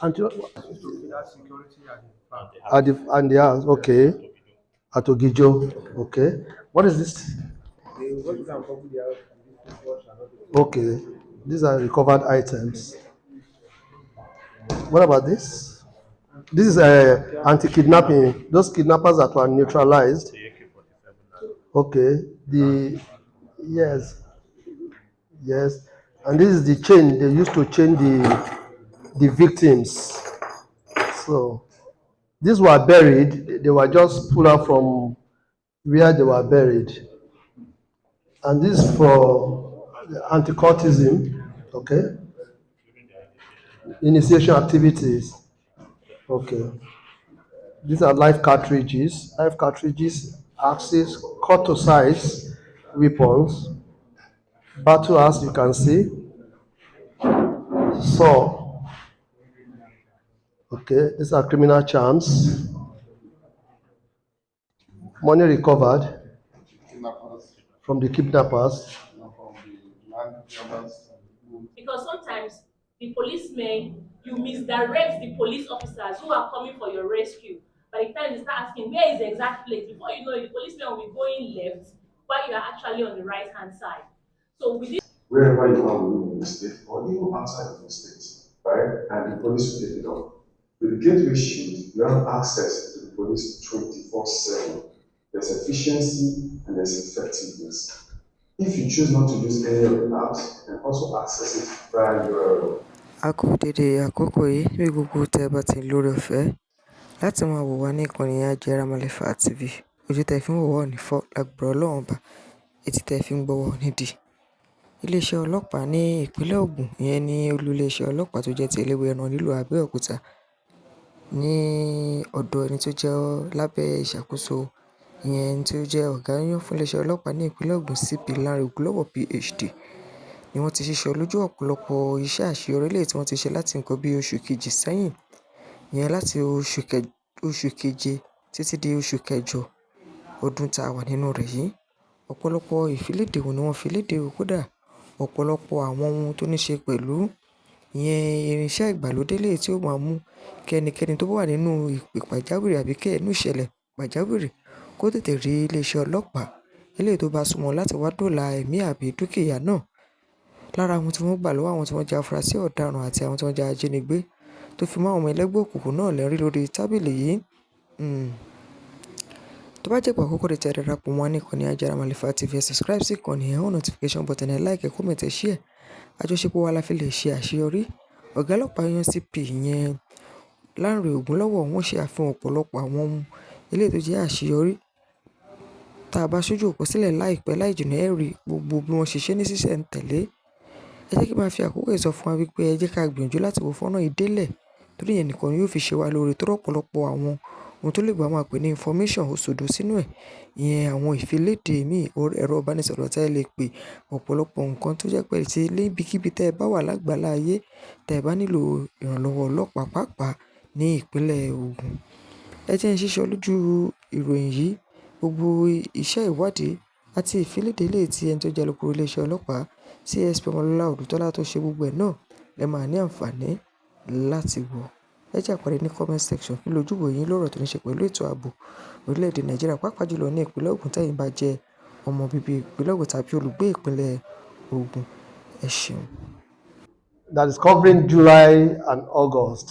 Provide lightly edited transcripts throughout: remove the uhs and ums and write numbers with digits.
Anti- That security and the house, okay. At Ogijo, okay. What is this? Okay, these are recovered items. What about this? This is anti-kidnapping. Those kidnappers that were neutralized. Okay. The yes, yes, and this is the chain they used to chain the victims. So these were buried. They were just pulled out from where they were buried. And this is for anti-cultism. Okay. Initiation activities. Okay. These are live cartridges. Live cartridges, axes, cut to size weapons, battle axe, you can see, saw. Okay, these are criminal charms. Money recovered from the kidnappers. Because sometimes the policemen, you misdirect the police officers who are coming for your rescue. By the time they start asking where is the exact place, before you know it, the policemen will be going left while you are actually on the right hand side. So with this, wherever you are within the state or even outside of the state, right? And the police will take it up. With the gateway shield, you have access to the police 24/7. There's efficiency and there's effectiveness. If you choose not to use any of the apps, you can also access it via URL. A kú dédé àkókò yìí níbi gbogbo tẹ́ ẹ bá ti lórí ọ̀fẹ́ láti máa wò wá ní ìkànnì Ajẹ́ràmọ́lẹ́fà TV. Ojú tẹ́ fi ń wò wá ò ní fọ́ lágbára Ọlọ́run Ọba, etí tẹ́ fi ń gbọ́ wá ò ní dì. Iléeṣẹ́ ọlọ́pàá ní ìpínlẹ̀ Ògùn, ìyẹn ní olú iléeṣẹ́ ọlọ́pàá tó jẹ́ ti Eléwéran nílùú Abẹ́òkúta, ní ọ̀dọ̀ ẹni tó jẹ́ lábẹ́ ìṣàkóso ìyẹn ẹni tó jẹ́ ọ̀gá yányán fún iléeṣẹ́ ọlọ́pàá ní ìpínlẹ̀ Ògùn CP Lanre Gbowo PhD, ni wọ́n ti ṣíṣọ lójú ọ̀pọ̀lọpọ̀ iṣẹ́ àṣeyọrí eléyìí tí wọ́n ti ṣe láti nǹkan bí oṣù kejì sẹ́yìn, ìyẹn láti oṣù keje títí di oṣù kẹjọ ọdún tá a wà nínú rẹ̀ yìí. Ọ̀pọ̀lọpọ̀ ìfiléde wo ni wọ́n fi léde o, kódà ọ̀pọ̀lọpọ̀ àwọn ohun tó ní ṣe pẹ̀lú ìyẹn irinṣẹ́ ìgbàlódé eléyìí tí ó máa mú kí ẹnikẹ́ni tó bá wà nínú ìpè pàjáwìrì àbí nínú ìṣẹ̀lẹ̀ pàjáwìrì kó tètè rí iléeṣẹ́ ọlọ́pàá eléyìí tó bá súnmọ́ láti wá dóòlà ẹ̀mí àbí dúkìá náà. Lára àwọn tí wọ́n gbà lọ́wọ́ àwọn tí wọ́n jẹ́ afurasí ọ̀daràn àti àwọn tí wọ́n jẹ́ ajínigbé tó fi mọ́ àwọn ọmọ ẹlẹ́gbẹ́ òkùnkùn náà lẹ́rí lórí tábìlì yìí. Tó bá jẹ́ ìgbà àkọ́kọ́ tí ẹ darapọ̀ mọ́ wa ní ìkànnì Ajẹ́ràmọ́lẹ́fà TV, ẹ subscribe sí ìkànnì, ẹ hàn notification button, ẹ like, ẹ comment, ẹ share. Àjọṣepọ̀ wa la fi lè ṣe àṣeyọrí. Ọ̀gá ọlọ́pàá yan CP ìyẹn Lanre Gbowo, wọ́n ṣe àfihàn ọ̀pọ̀lọpọ̀ àwọn ohun eléyìí tó jẹ́ àṣeyọrí. Tá a bá ṣojú òpó sílẹ̀ láìpẹ́ láì jìnnà ẹ rí gbogbo bí wọ́n ṣe ṣe ní ṣísẹ̀ntẹ̀lé. Ẹ jẹ́ kí n máa fi àkókò yìí sọ fún wa wípé ẹ jẹ́ ká gbìyànjú láti wo fọ́nrán yìí délẹ̀, torí ìyẹn nìkan yóò fi ṣe wa lóore tó rọ̀pọ̀lọpọ̀ àwọn ohun tó lè gbà máa pè ní information ó sòdò sínú ẹ̀. Ìyẹn àwọn ìfiléde míì, ẹ̀rọ ìbánisọ̀rọ̀ tí ẹ lè pè, ọ̀pọ̀lọpọ̀ nǹkan tó jẹ́ pé tí níbikíbi tẹ́ ẹ bá wà lágbàlá ayé, tẹ́ ẹ bá nílò ìrànlọ́wọ́ ọlọ́pàá pàápàá ní ìpínlẹ̀ Ògùn. Ẹ jẹ́ n ṣíṣọ lójú ìròyìn yìí, gbogbo iṣẹ́ ìwádìí àti ìfiléde eléyìí tí ẹni tó jẹ́ alukoro iléeṣẹ́ ọlọ́pàá CSP Ọmọlọ́lá Odùtọ́lá tó ṣe gbogbo ẹ̀ náà lẹ máa ní àǹfààní láti wò. Ẹ jẹ́ àpàdé ní comment section kí lójúwò yín lọ́rọ̀ tó ní ṣe pẹ̀lú ètò ààbò orílẹ̀-èdè Nàìjíríà, pàápàá jùlọ ní ìpínlẹ̀ Ògùn tẹ́yin bá jẹ́ ọmọ bíbí ìpínlẹ̀ Ògùn tàbí olùgbé ìpínlẹ̀ Ògùn. Ẹ ṣeun. That is covering July and August.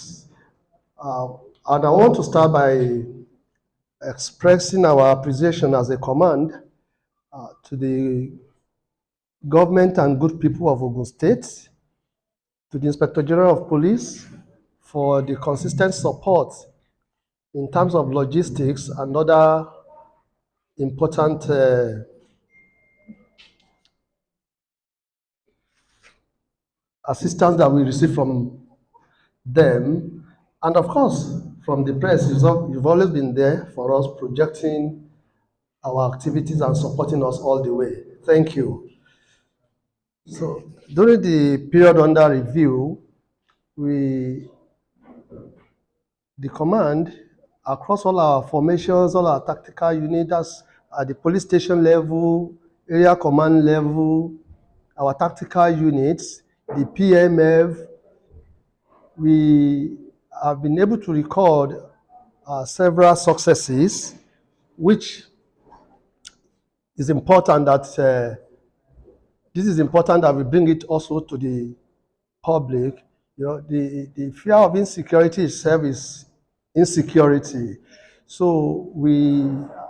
And I want to start by expressing our appreciation as a command to the government and good people of Ogun State, to the Inspector General of Police for the consistent support in terms of logistics and other important assistance that we receive from them. And of course, from the press, you've always been there for us, projecting our activities and supporting us all the way. Thank you. So during the period under review, the command, across all our formations, all our tactical units, at the police station level, area command level, our tactical units, the PMF, we have been able to record several successes, which is important that this is important that we bring it also to the public. The fear of insecurity itself is insecurity. So we,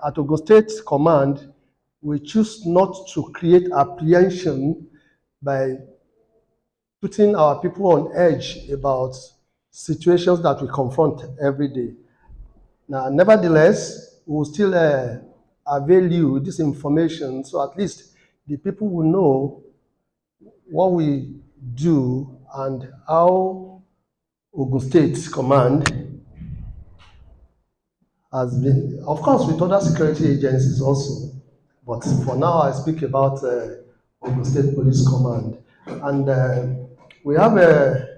at Ogun State Command, we choose not to create apprehension by putting our people on edge about situations that we confront every day. Now, nevertheless, we will still avail you this information, so at least the people will know what we do and how Ogun State Command has been, of course, with other security agencies also. But for now, I speak about Ogun State Police Command. And we have a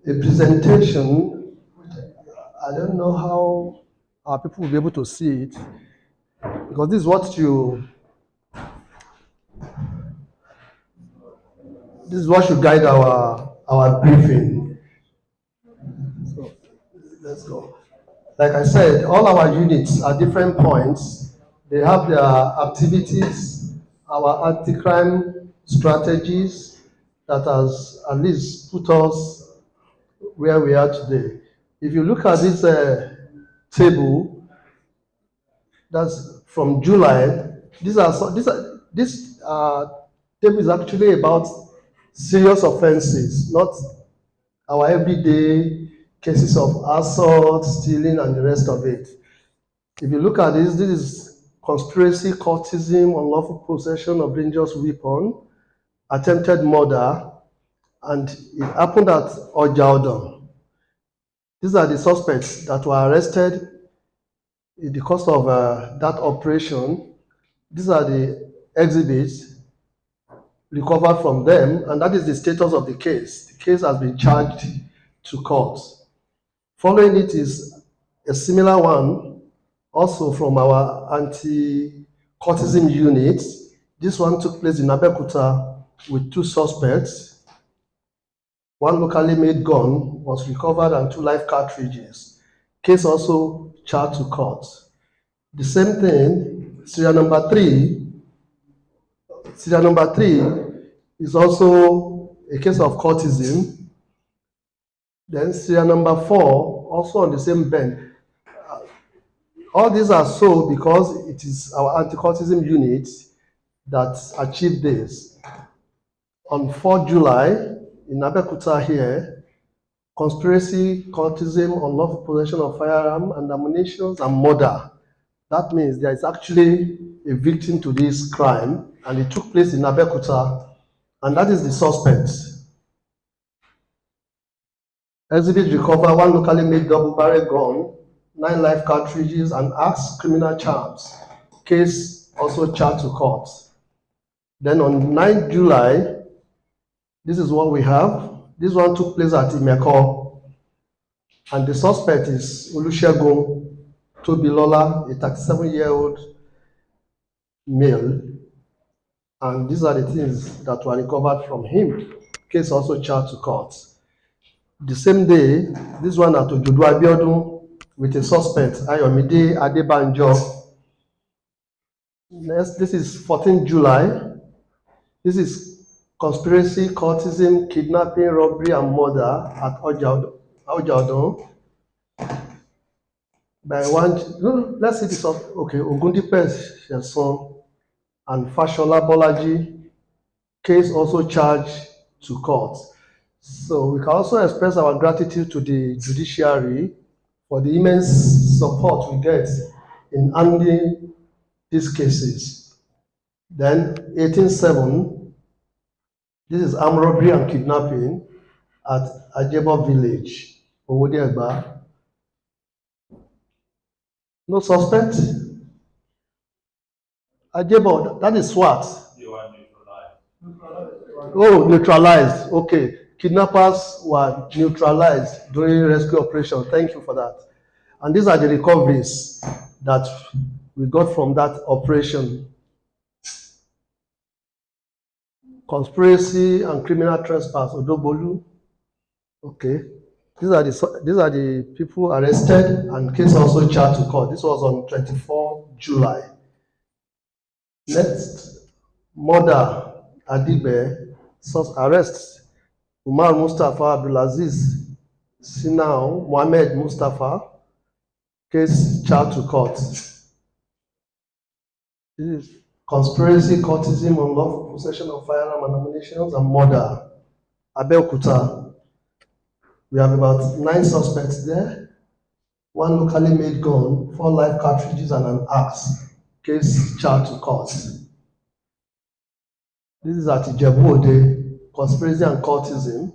presentation. I don't know how our people will be able to see it, because this is what should guide our briefing. So let's go. Like I said, all our units at different points, they have their activities, our anti-crime strategies that has at least put us where we are today. If you look at this table, that's from July. This table is actually about serious offenses, not our everyday cases of assault, stealing, and the rest of it. If you look at this is conspiracy, cultism, unlawful possession of dangerous weapon, attempted murder, and it happened at Ojaodon. These are the suspects that were arrested in the course of that operation. These are the exhibits recovered from them, and that is the status of the case. The case has been charged to court. Following it is a similar one, also from our anti-cultism unit. This one took place in Abeokuta with 2 suspects. 1 locally made gun was recovered and 2 live cartridges. Case also charged to court. The same thing, serial number 3 is also a case of cultism. Then serial number 4, also on the same bench. All these are so because it is our anti-cultism unit that achieved this. On 4 July, in Abeokuta here, conspiracy, cultism, unlawful possession of firearm and ammunition, and murder. That means there is actually a victim to this crime, and it took place in Abeokuta, and that is the suspect. Exhibit recover 1 locally made double barrel gun, 9 live cartridges, and axe criminal charms. Case also charged to court. Then on 9 July, this is what we have. This one took place at Imeko, and the suspect is Olusegun Tobilola, a 37-year-old male, and these are the things that were recovered from him. Case also charged to court. The same day, this one at Ojodo Abiodun with a suspect, Ayomide Adebanjo. Next, this is 14 July. This is conspiracy, cultism, kidnapping, robbery, and murder at Ojaodon. By one, no, let's see this. Okay, Ogundipe Sheson and Fashola Bolaji. Case also charged to court. So we can also express our gratitude to the judiciary for the immense support we get in handling these cases. Then 18/7, this is armed robbery and kidnapping at Ajebo village, Owodiegba. No suspect. Ajebo, that is SWAT. Oh, neutralized. Okay. Kidnappers were neutralized during rescue operation. Thank you for that. And these are the recoveries that we got from that operation. Conspiracy and criminal trespass, Odobolu. Okay. These are the people arrested and case also charged to court. This was on 24 July. Next, murder Ajinigbe, arrests Umar Mustafa Abdulaziz Sinau Mohammed Mustafa, case charged to court. This is conspiracy, courtesan, unlawful possession of firearm and ammunition, and murder. Abeokuta. We have about 9 suspects there. 1 locally made gun, 4 live cartridges, and an axe. Case charged to court. This is at Ijebu-Ode. Conspiracy and courtesan.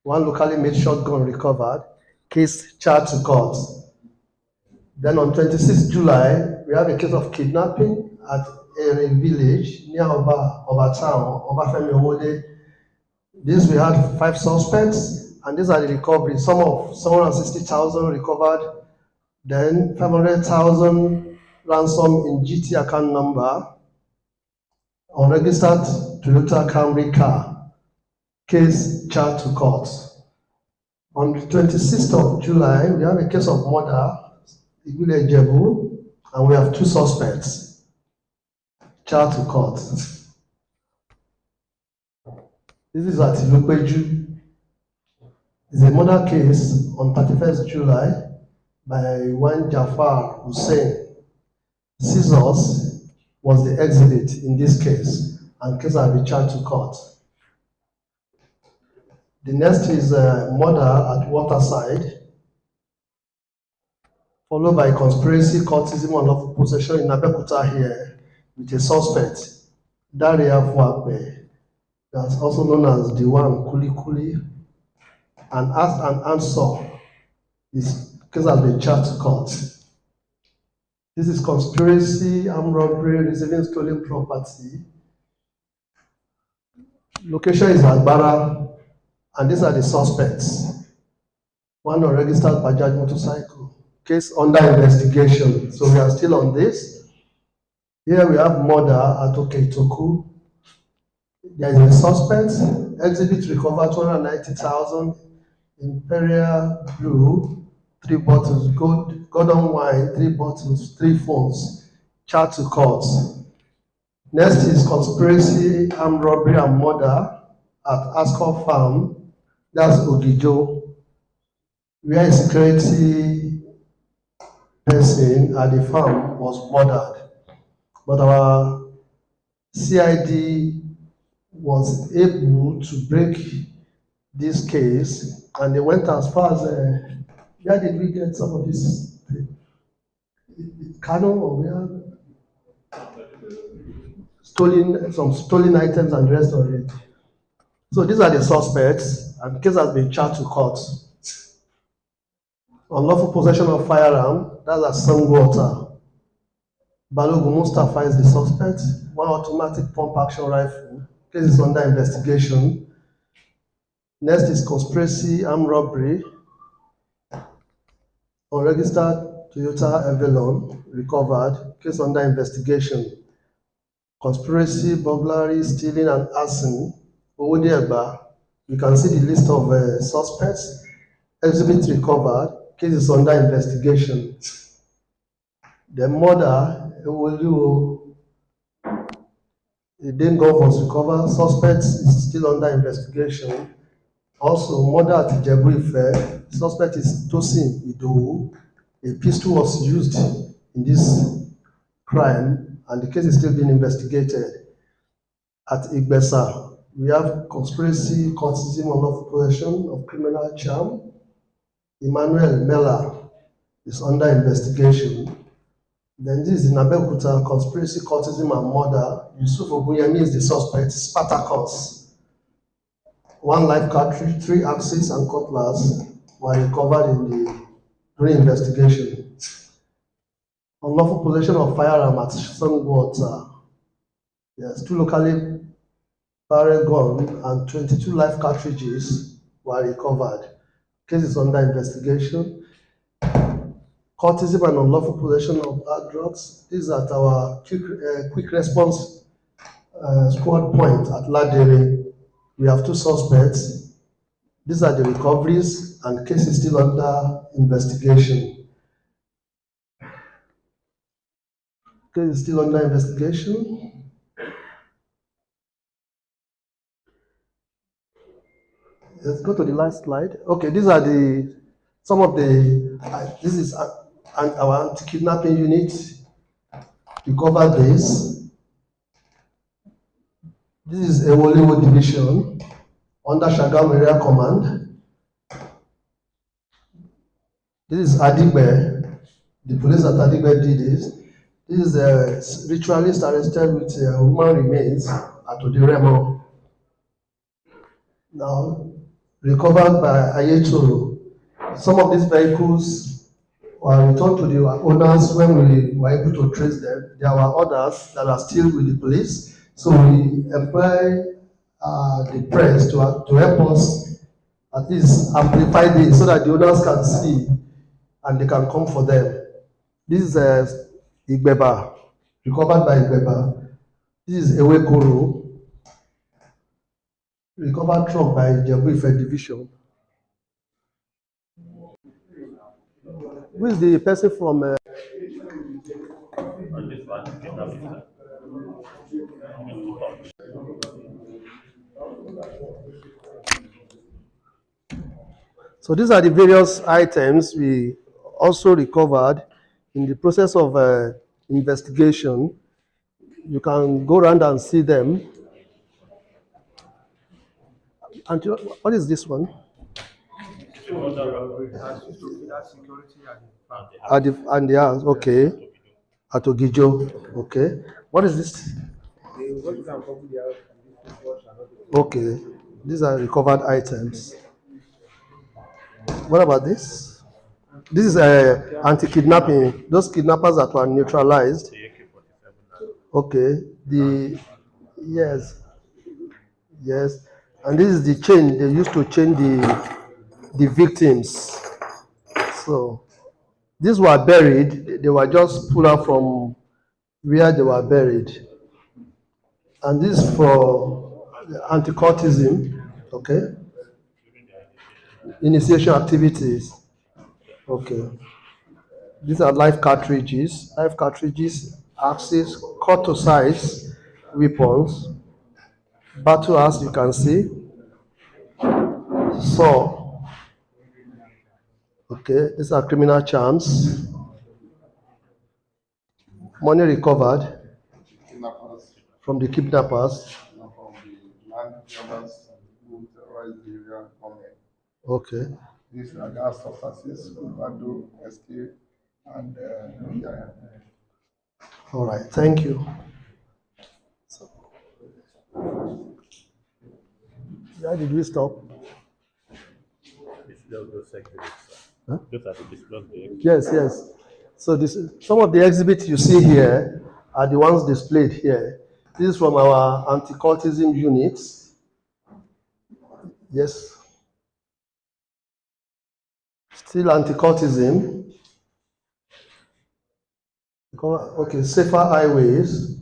1 locally made shotgun recovered. Case charged to court. Then on 26 July, we have a case of kidnapping at a village near Oba town, Obafemi Owode. This we had 5 suspects, and these are the recoveries. Some of 760,000 recovered, then 500,000 ransom in GT account number, unregistered Toyota Camry car. Case charged to court. On the 26th of July, we have a case of murder, Ipinle Egbe, and we have 2 suspects charged to court. This is at Ilopeju. It's a murder case on 31st July by one Jafar Hussein. Scissors was the exhibit in this case, and case has been charged to court. The next is murder at Waterside, followed by conspiracy, courtesan, unlawful possession in Abeokuta here with a suspect, Daria Fuakbe, that's also known as the one Kuli Kuli, and asked an answer. This case has been charged to court. This is conspiracy, armed robbery, receiving stolen property. Location is Agbara, and these are the suspects. 1 unregistered Bajaj motorcycle. Case under investigation. So we are still on this. Here we have murder at Okeitoku. There is a suspect. Exhibit recovered 290,000. Imperial Blue, 3 bottles. Gordon wine, 3 bottles, 3 phones. Charged to court. Next is conspiracy, armed robbery, and murder at Ascot Farm. That's Ogijo, where a security person at the farm was murdered. But our CID was able to break this case, and they went as far as where did we get some of this? Kano, or where? Some stolen items and the rest of it. So these are the suspects, and the case has been charged to court. Unlawful possession of firearm, that's at Sangwater. Balogun Mustafa is the suspect. 1 automatic pump action rifle. Case is under investigation. Next is conspiracy, armed robbery. Unregistered Toyota Avalon recovered. Case under investigation. Conspiracy, burglary, stealing, and arson. Egbe. You can see the list of suspects. Exhibit recovered. Case is under investigation. The murder, the Dengo was recovered. Suspect is still under investigation. Also, murder at Ijebu-Ife. Suspect is Tosin Idowu. A pistol was used in this crime, and the case is still being investigated. At Igbesa, we have conspiracy, courtesan, unlawful possession of criminal charm. Emmanuel Mela is under investigation. Then this is in Abeokuta, conspiracy, courtesan, and murder. Yusuf Ogunyemi is the suspect. Spartacus. 1 live cartridge, 3 axes, and cutlass were recovered during investigation. Unlawful possession of firearm at Sangwater. Yes, 2 locally barrel guns and 22 live cartridges were recovered. Case is under investigation. Courtesan and unlawful possession of hard drugs. This is at our quick response squad point at Ladere. We have 2 suspects. These are the recoveries, and case is still under investigation. Case is still under investigation. Let's go to the last slide. Okay, these are the some of the. This is our anti-kidnapping unit. We covered this. This is a Ewoliwo division under Shagam Area Command. This is Ajinigbe. The police at Ajinigbe did this. This is a ritualist arrested with human remains at Odiremo. Now, recovered by Ayetoro. Some of these vehicles were returned to the owners when we were able to trace them. There were others that are still with the police. So we employ the press to help us at least amplify this so that the owners can see and they can come for them. This is Igbeba, recovered by Igbeba. This is Ewekoro, recovered truck by Ijebu Ife Division. Who is the person from? So these are the various items we also recovered in the process of investigation. You can go around and see them. And what is this one? That security at the back. And the house, okay. At Ogijo, okay. What is this? Okay, these are recovered items. What about this? This is anti-kidnapping. Those kidnappers that were neutralized. Okay. Yes, yes. And this is the chain they used to chain the victims. So these were buried. They were just pulled out from where they were buried. And this is for anti-cultism. Okay. Initiation activities. Okay. These are live cartridges. Live cartridges, axes, cut to size weapons, battle axe, you can see, saw. Okay, these are criminal charms. Money recovered from the kidnappers. Okay. These are gas substances, Ovado, SK, and PIM. All right, thank you. So, where did we stop? Huh? Yes, yes. So some of the exhibits you see here are the ones displayed here. This is from our anti-cultism units. Yes. Still anti-cultism. Okay, safer highways.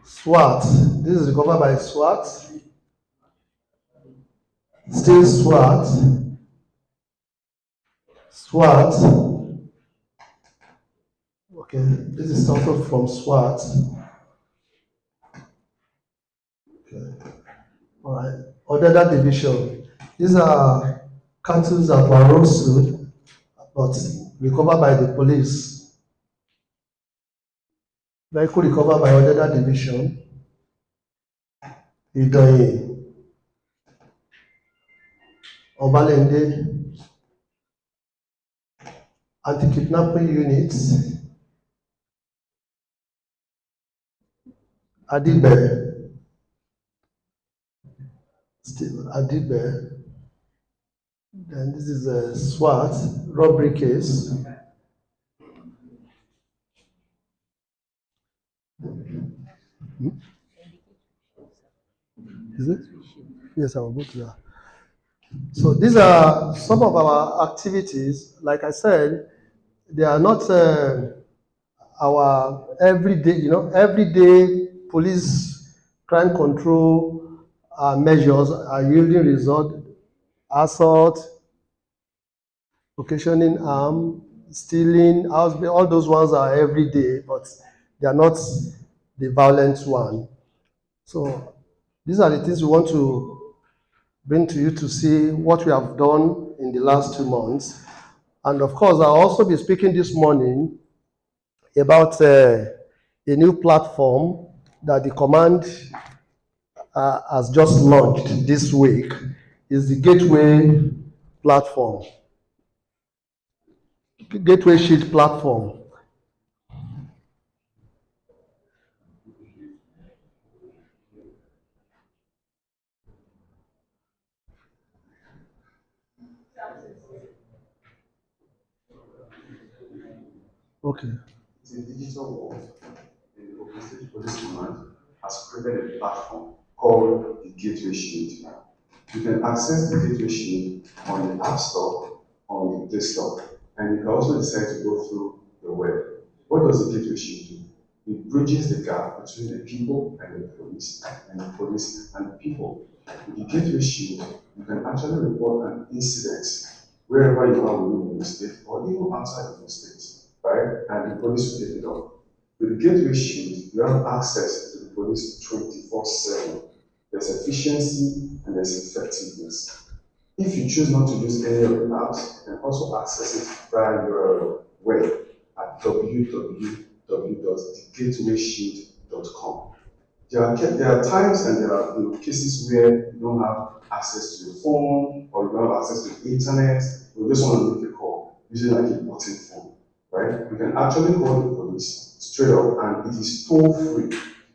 SWAT. This is recovered by SWAT. Still SWAT. SWAT. Okay, this is also from SWAT. Okay. All right. Odeda division. These are cattle that were rustled, but recovered by the police. Vehicle recovered by Odeda division. Idoye. Obalende. Anti-kidnapping units. Ajinigbe. Still Ajinigbe. Then this is a SWAT robbery case. Is it? Yes, I will go to that. So these are some of our activities. Like I said, they are not our everyday, everyday police crime control measures are yielding result. Assault, occasioning harm, stealing, house, all those ones are every day, but they are not the violent one. So these are the things we want to bring to you to see what we have done in the last 2 months. And of course, I'll also be speaking this morning about a new platform that the command has just launched this week. Is the Gateway platform, Gateway Sheet platform. Okay. It's a digital world. The Ogun State Police Command has created a platform called the Gateway Shield. You can access the Gateway Shield on the App Store, on the Play Store, and you can also decide to go through the web. What does the Gateway Shield do? It bridges the gap between the people and the police, and the police and the people. With the Gateway Shield, you can actually report an incident wherever you are within the state or even outside of the state, right? And the police will take it up. With the Gateway Shield, you have access to the police 24/7. There's efficiency and there's effectiveness. If you choose not to use any of the apps, you can also access it via your web at www.thegatewayshield.com. There are times and there are cases where you don't have access to your phone or you don't have access to the internet, you just want to make a call using like a button phone, right? You can actually call the police straight up and it is toll free,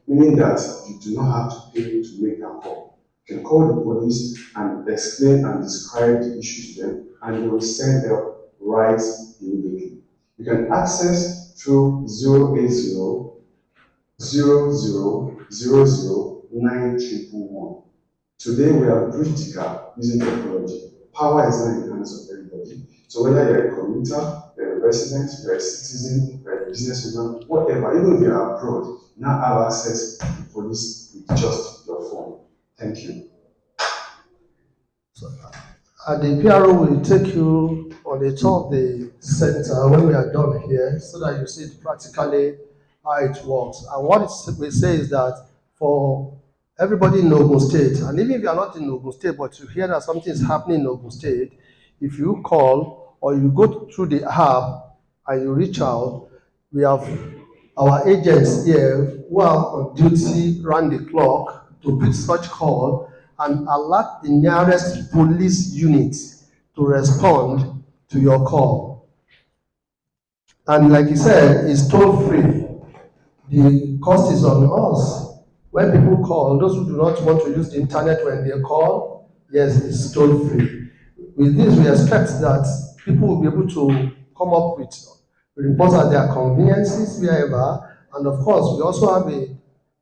meaning that you do not have to pay to make that call. You can call the police and explain and describe the issue to them and they will send help right immediately. You can access through 080 00009111. Today we have bridged the gap using technology. Power is not in the hands of everybody. So whether you're a commuter, you're a resident, you're a citizen, you're a businessman, whatever, even if you're abroad, you now have access to the police with just your phone. Thank you. So, the PRO will take you on the tour of the center when we are done here so that you see practically how it works. And what we say is that for everybody in Ogun State, and even if you are not in Ogun State, but you hear that something is happening in Ogun State, if you call or you go through the app and you reach out, we have our agents here who are on duty round the clock to pick such call and alert the nearest police unit to respond to your call. And like you said, it's toll free. The cost is on us. When people call, those who do not want to use the internet when they call, yes, it's toll free. With this, we expect that people will be able to come up with reports at their conveniences wherever. And of course, we also have a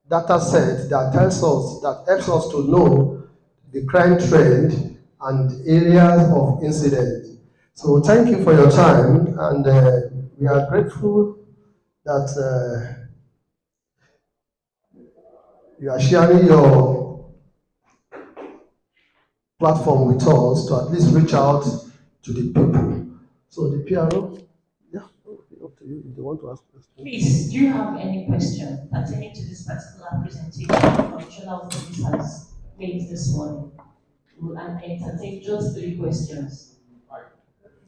data set that tells us, that helps us to know the crime trend and areas of incident. So thank you for your time, and we are grateful that you are sharing your platform with us to at least reach out to the people. So the PRO, yeah, up to you if you want to ask questions. Please, do you have any question pertaining to this particular presentation Commissioner of Police has made this morning? We will entertain just 3 questions.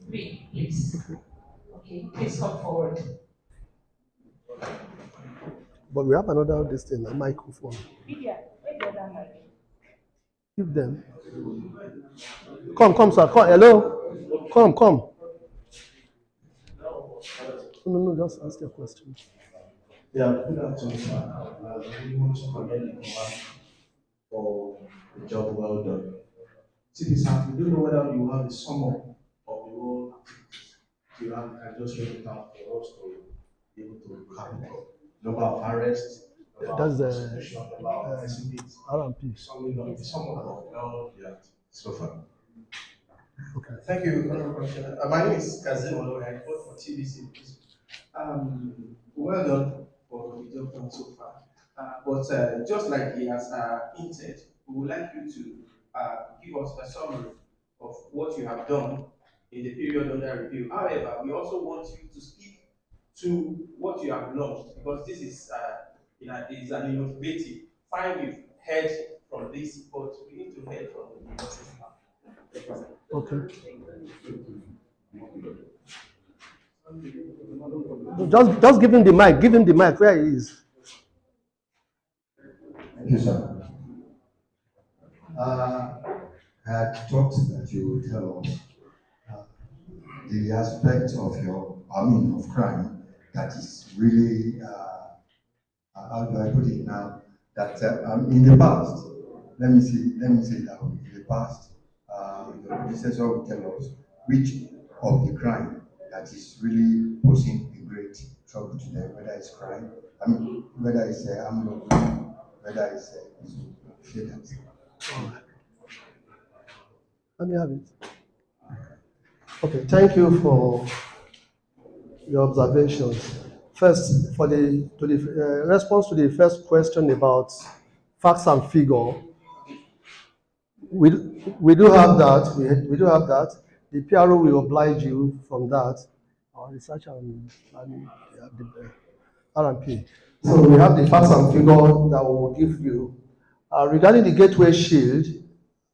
3, please. Okay, please come forward. But we have another this thing, a microphone. Lydia, where's the other mic? Give them. Come, sir. Come. Hello. Come. No, just ask your question. Yeah, good afternoon, sir. I really want to commend the command for the job well done. See, sir, we don't know whether you have a sum up of the whole activities. You have, I just read it out for us to be able to have it up. Number of arrests, number That's of the prosecution, number of exhibits, R&P. summing up, the sum up of all the activities so far. Okay. Thank you, Honorable Commissioner. My name is Kazim Olopa. I work for TBC. Well done for the job done so far. But just like he has hinted, we would like you to give us a summary of what you have done in the period under review. However, we also want you to speak to what you have launched because this is is an innovative. Fine, we've heard from this, but we need to hear from the business now. Okay. Just give him the mic. Give him the mic where he is. Thank you, sir. I had thought that you would tell us the aspect of of crime that is really, how do I put it now? That in the past, let me say that in the past, the predecessor will tell us which of the crime that is really posing a great trouble to them, whether it's crime, whether it's armed robbery, whether it's shaders. Let me have it. Okay, thank you for your observations. First, for the response to the first question about facts and figure, we do have that. We do have that. The PRO will oblige you from that. Our research and the R&P. So we have the facts and figure that we will give you. Regarding the gateway shield,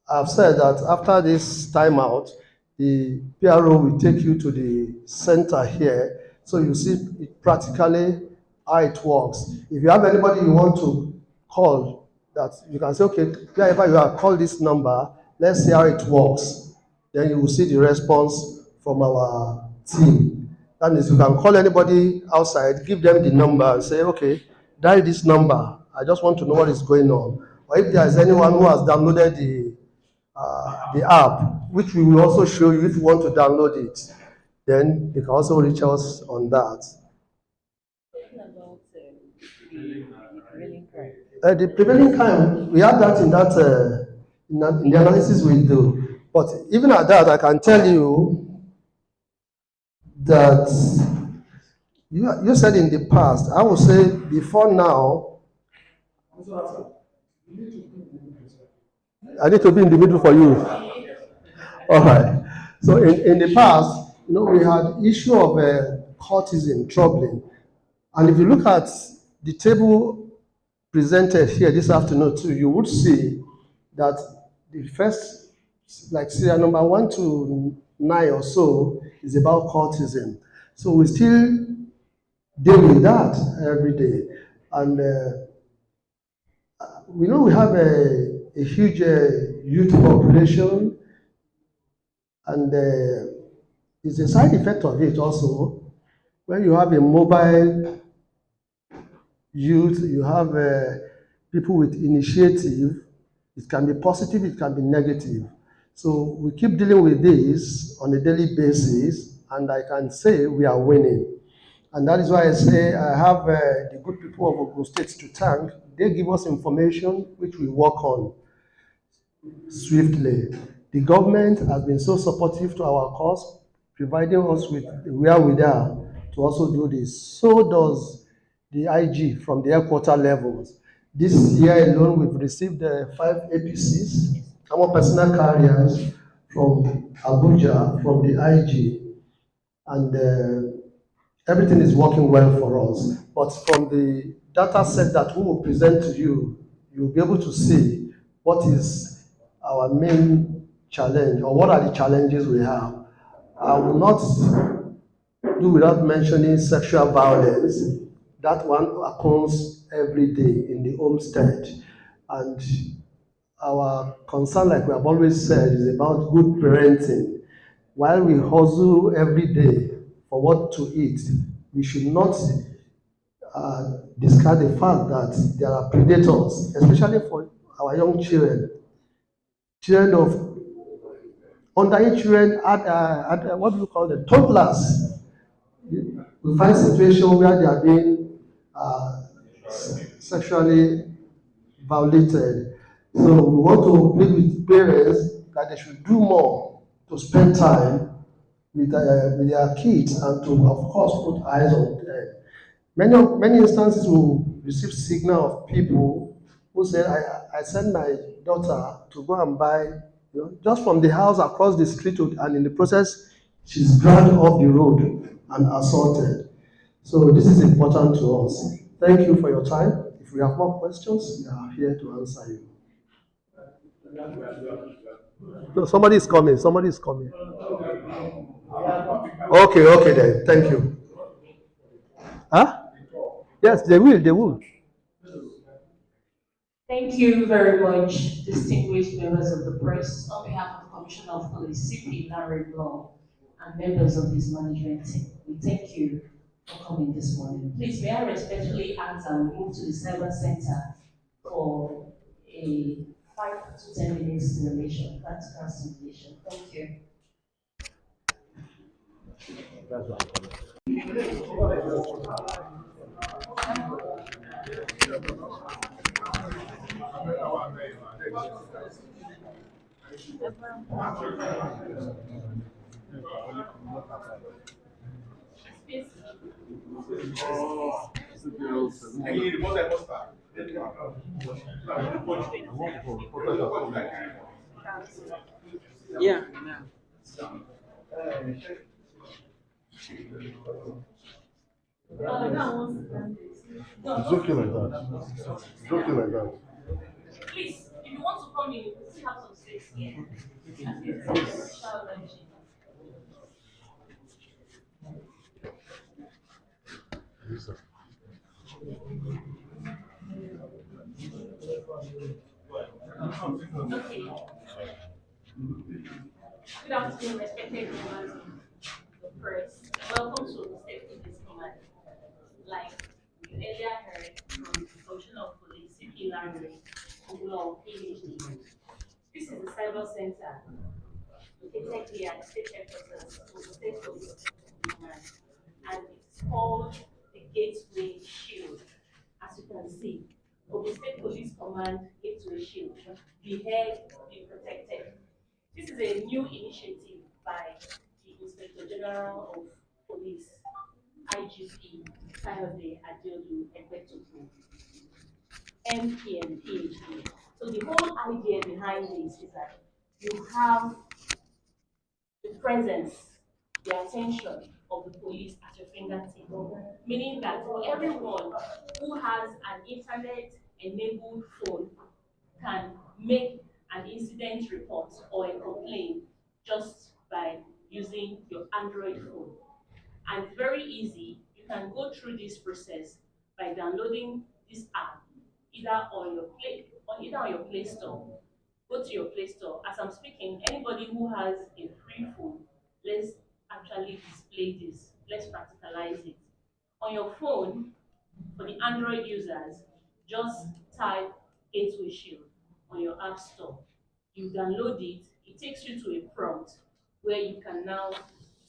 I've said that after this timeout, the PRO will take you to the center here, so you see practically how it works. If you have anybody you want to call, that you can say, okay, wherever you are, call this number, let's see how it works. Then you will see the response from our team. That means you can call anybody outside, give them the number, and say, okay, dial this number. I just want to know what is going on. Or if there is anyone who has downloaded the app, which we will also show you if you want to download it, then you can also reach us on that. The prevailing crime, we have that in the analysis we do. But even at that, I can tell you that you said in the past, I would say before now, I need to be in the middle for you. All right. So in the past, we had issue of cultism troubling. And if you look at the table presented here this afternoon too, you would see that the first, like serial number 1 to 9 or so, is about cultism. So we still deal with that every day. And we know we have a huge youth population, and it's a side effect of it also. When you have a mobile youth, you have people with initiative, it can be positive, it can be negative. So we keep dealing with this on a daily basis, and I can say we are winning. And that is why I say I have the good people of Ogun State to thank. They give us information which we work on swiftly. The government has been so supportive to our cause, providing us with where we are to also do this. So does the IG from the headquarter levels. This year alone, we've received 5 APCs, our personal carriers from Abuja, from the IG, and everything is working well for us. But from the data set that we will present to you, you'll be able to see what is our main challenge, or what are the challenges we have. I will not do without mentioning sexual violence. That one occurs every day in the homestead. And our concern, like we have always said, is about good parenting. While we hustle every day for what to eat, we should not discard the fact that there are predators, especially for our young children. Children of underage children at what do you call them? Toddlers. We find situations where they are being sexually violated. So we want to plead with parents that they should do more to spend time with their kids, and to, of course, put eyes on them. Many instances will receive signal of people who said, I sent my daughter to go and buy, just from the house across the street, and in the process, she's dragged off the road and assaulted. So this is important to us. Thank you for your time. If we have more questions, we are here to answer you. No, somebody is coming. Somebody is coming. Okay, okay then. Thank you. Huh? Yes, they will. They will. Thank you very much, distinguished members of the press. On behalf of Commissioner of Police CP Larry Law and members of his management team, we thank you for coming this morning. Please, may I respectfully ask that we move to the Cyber Center for a 5 to 10 minutes simulation, practical simulation. Thank you. Yeah. It's okay like that. It's okay like that. Please, if you want to come in, we still have some space here. And this is a special luncheon. Yes, sir. Okay. Good afternoon, respected members of the press. Welcome to the State Police Command. Like you earlier heard from the Commissioner of Police, CP Larry, Ogun, PhD. This is the Cyber Center located here at the State Headquarters of the State Police Command, and it's called the Gateway Shield. As you can see, Ogun State Police Command Gateway Shield, be heard, be protected. This is a new initiative by the Inspector General of Police, IGP, Kayode Adeolu Egbe, MPN, PhD. So the whole idea behind this is that you have the presence, the attention of the police at your fingertip, meaning that for everyone who has an internet-enabled phone can make an incident report or a complaint just by using your Android phone. And it's very easy. You can go through this process by downloading this app either on your Play Store. Go to your Play Store. As I'm speaking, anybody who has a free phone, let's actually display this. Let's practicalize it. On your phone, for the Android users, just type Gateway Shield on your App Store. You download it, it takes you to a prompt where you can now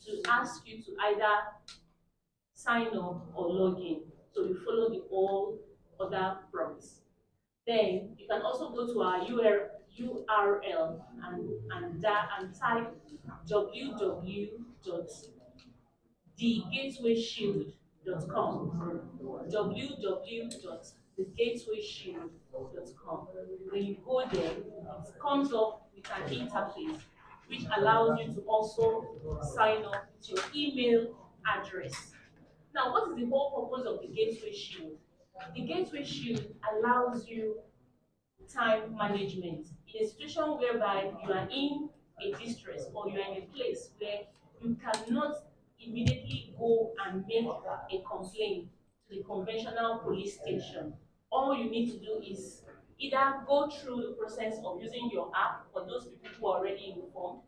to ask you to either sign up or log in. So you follow the all other prompts. Then you can also go to our URL and type www.thegatewayshield.com www.thegatewayshield.com. When you go there, it comes up with an interface which allows you to also sign up with your email address. Now, what is the whole purpose of the Gateway Shield? The Gateway Shield allows you time management in a situation whereby you are in a distress or you are in a place where you cannot immediately go and make a complaint to the conventional police station. All you need to do is either go through the process of using your app for those people who are already informed,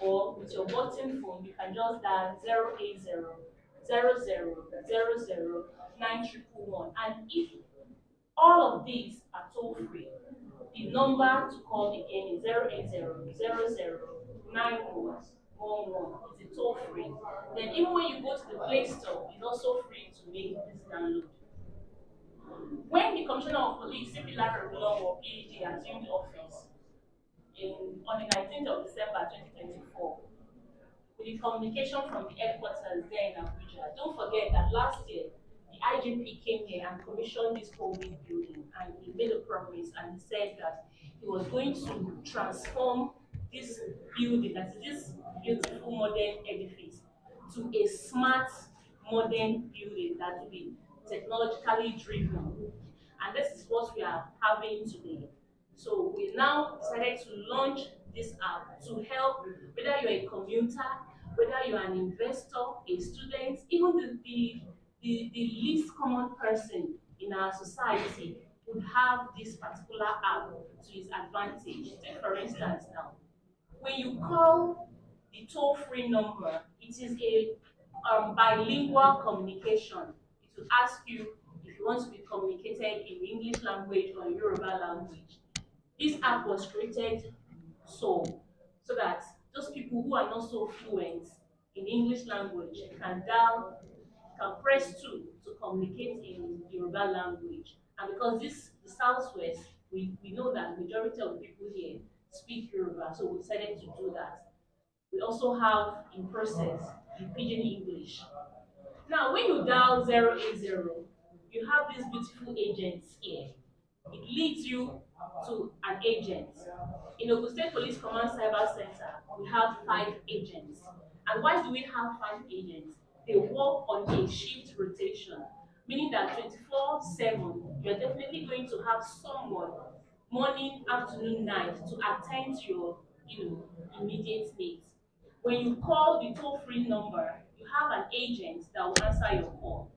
or with your button phone, you can just dial 080 00 9111. And if all of these are toll free, the number to call again is 080 00 9111. It's a toll free. Then even when you go to the Play Store, it's also free to make this download. When the Commissioner of Police, CP or PhD, assumed office on the 19th of December 2024, with the communication from the headquarters there in Abuja, don't forget that last year, the IGP came here and commissioned this whole big building, and he made a promise, and he said that he was going to transform this building, that is this beautiful modern edifice, to a smart modern building that will be technologically driven. And this is what we are having today. So we now decided to launch this app to help, whether you're a commuter, whether you're an investor, a student, even the least common person in our society would have this particular app to his advantage. Take for instance now, when you call the toll-free number, it is a bilingual communication. It will ask you if you want to be communicated in English language or Yoruba language. This app was created so that those people who are not so fluent in English language can press 2 to communicate in Yoruba language. And because this the Southwest, we know that majority of the people here speak Yoruba, so we decided to do that. We also have in process the Pidgin English. Now, when you dial 080, you have these beautiful agents here. It leads you to an agent. In Ogun State Police Command Cyber Center, we have 5 agents. And why do we have 5 agents? They work on a shift rotation, meaning that 24/7, you're definitely going to have someone morning, afternoon, night to attend to your immediate needs. When you call the toll-free number, you have an agent that will answer your call.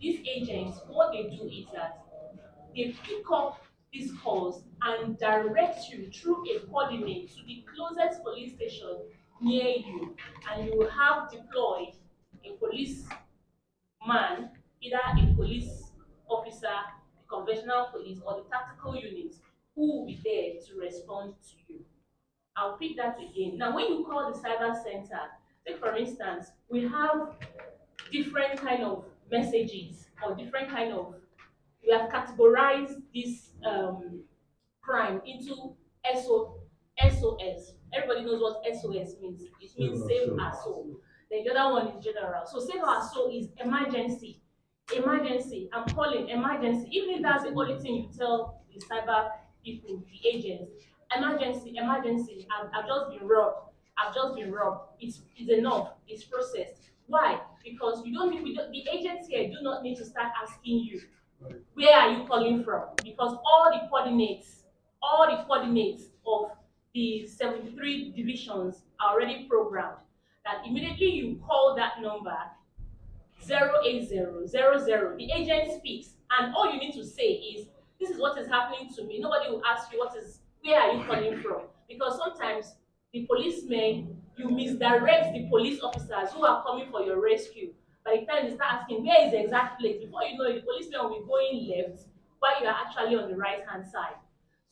These agents, what they do is that they pick up these calls and direct you through a coordinate to the closest police station near you, and you will have deployed a policeman, either a police officer, the conventional police, or the tactical unit who will be there to respond to you. I'll pick that again. Now, when you call the cyber center, take for instance, we have different kind of messages or different kind of we have categorized this crime into SOS. Everybody knows what SOS means. It means save our soul. Then the other one is general. So save our soul is emergency. Emergency. I'm calling emergency. Even if that's the only thing you tell the cyber people, the agents, emergency, emergency. I've just been robbed. I've just been robbed. It's enough. It's processed. Why? Because you don't need the agents here do not need to start asking you where are you calling from? Because all the coordinates of the 73 divisions are already programmed. That immediately you call that number 08000, the agent speaks, and all you need to say is, "This is what is happening to me." Nobody will ask you where are you calling from, because sometimes the policemen you misdirect the police officers who are coming for your rescue. By the time they start asking where is the exact place, before you know it, the policemen will be going left while you are actually on the right hand side.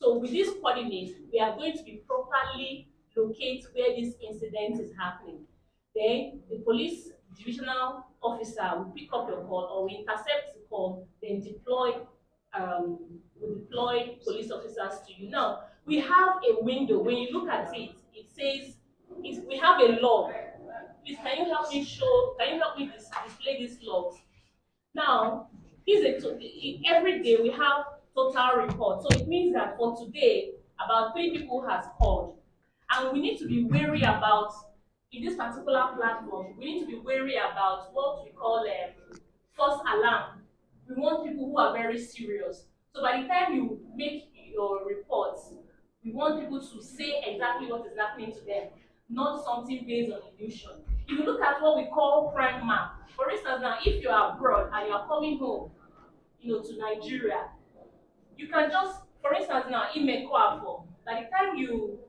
So with these coordinates, we are going to be properly locate where this incident is happening. Then the police divisional officer will pick up your call or will intercept the call, then will deploy police officers to you. Now, we have a window. When you look at it, it says we have a log. Please, can you help me display these logs? Now, every day we have total report. So it means that for today, about 3 people has called. And we need to be wary about, in this particular platform, we need to be wary about what we call false alarm. We want people who are very serious. So by the time you make your reports, we want people to say exactly what is happening to them, not something based on illusion. If you look at what we call crime map, for instance, now if you are abroad and you are coming home, to Nigeria, you can just, for instance, now email Kwafo. By the time you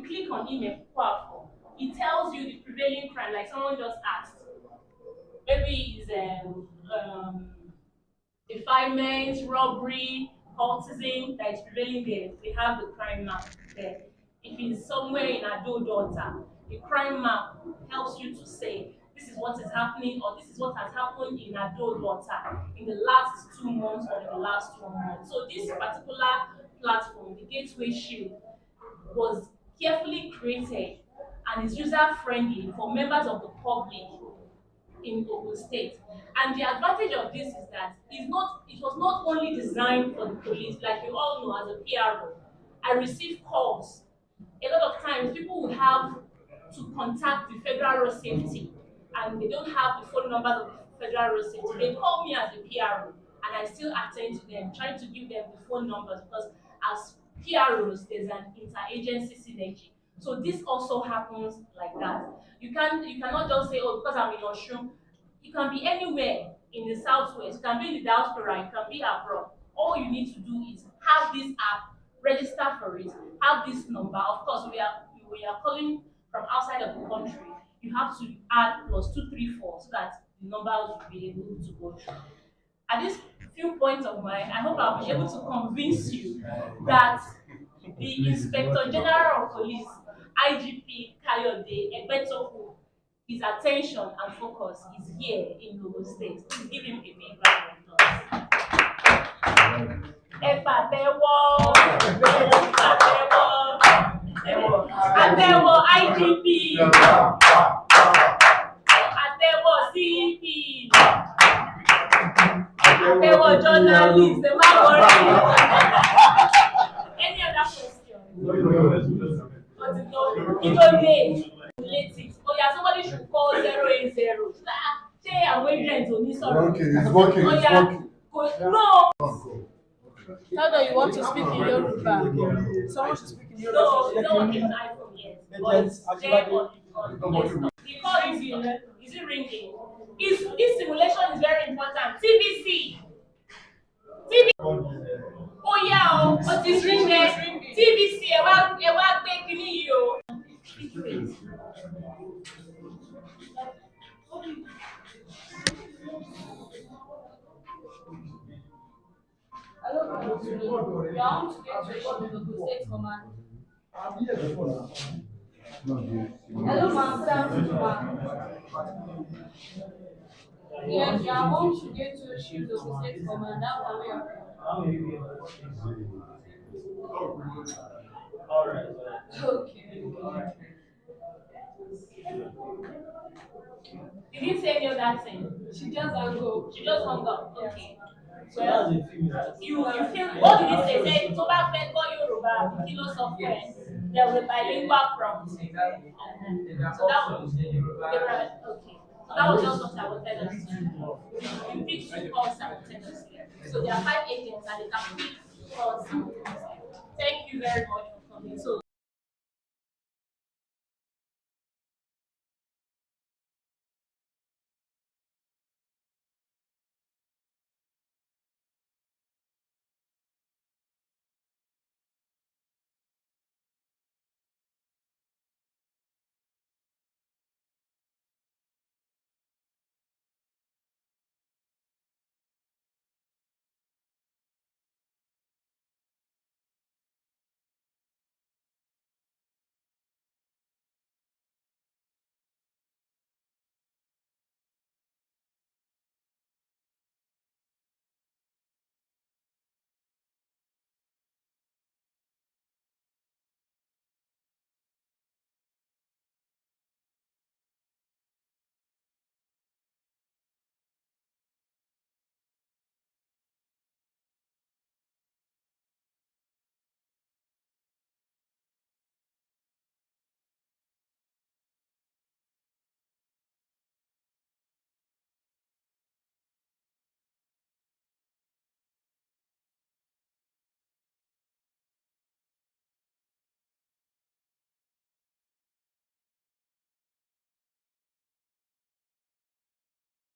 click on email Kwafo, it tells you the prevailing crime, like someone just asked. Maybe it's defilement, robbery, cultism that is prevailing there. We have the crime map there. If it's somewhere in Ado Delta, the crime map helps you to say this is what is happening or this is what has happened in Ado Delta in the last 2 months or in the last 1 month. So this particular platform, the Gateway Shield, was carefully created and is user friendly for members of the public in Ogun State. And the advantage of this is that it was not only designed for the police, like you all know as a PRO. I receive calls. A lot of times people will have to contact the Federal Road Safety and they don't have the phone numbers of the Federal Road Safety. They call me as a PRO and I still attend to them, trying to give them the phone numbers because as PROs, there's an interagency synergy. So this also happens like that. You cannot just say, oh, because I'm in Oshun. You can be anywhere in the southwest, you can be in the diaspora, you can be abroad. All you need to do is have this app, register for it, have this number. Of course, we are calling from outside of the country. You have to add +234 so that the numbers will be able to go through. At this few points of mine, I hope I'll be able to convince you that the Inspector General of Police, IGP Kayode Egbe, his attention and focus is here in Ogun State. Please give him a big round of applause. Ẹ pàtẹ́wọ́, àtẹ́wọ́ IGP, àtẹ́wọ́ CP, àtẹ́wọ́ journalist, ẹ má worry. Any other question? But no, you don't need relatives. Oh yeah, somebody should call 080. Say I'm waiting to need sorry. Okay, it's working, Oh it's yeah, working. no. Tell them you want to speak in Yoruba. Someone should speak in Yoruba. No, you don't work in iPhone yet. But it's there on desktop. The call is it ringing? This simulation is very important. TVC. Oh yeah, but it's ringing. TVC, ẹ wá gbé kíní yìí o. Hello, good afternoon. You are on to get to the Ogun State Command. Hello, ma'am. Good afternoon, ma'am. Yes, you are on to get to the Ogun State Command. How can we help you? Okay. You didn't say any other thing. She just hung up. She just hung up. Okay. Well, you feel what did he say? Say tó bá fẹ́ gbọ́ Yorùbá àbí kí ló sọ fún ẹ? There will be bilingual prompt. So that was okay. So that was just what I wanted us to do. You pick 2 calls simultaneously. So there are 5 agents and they can pick calls simultaneously. Thank you very much for coming. So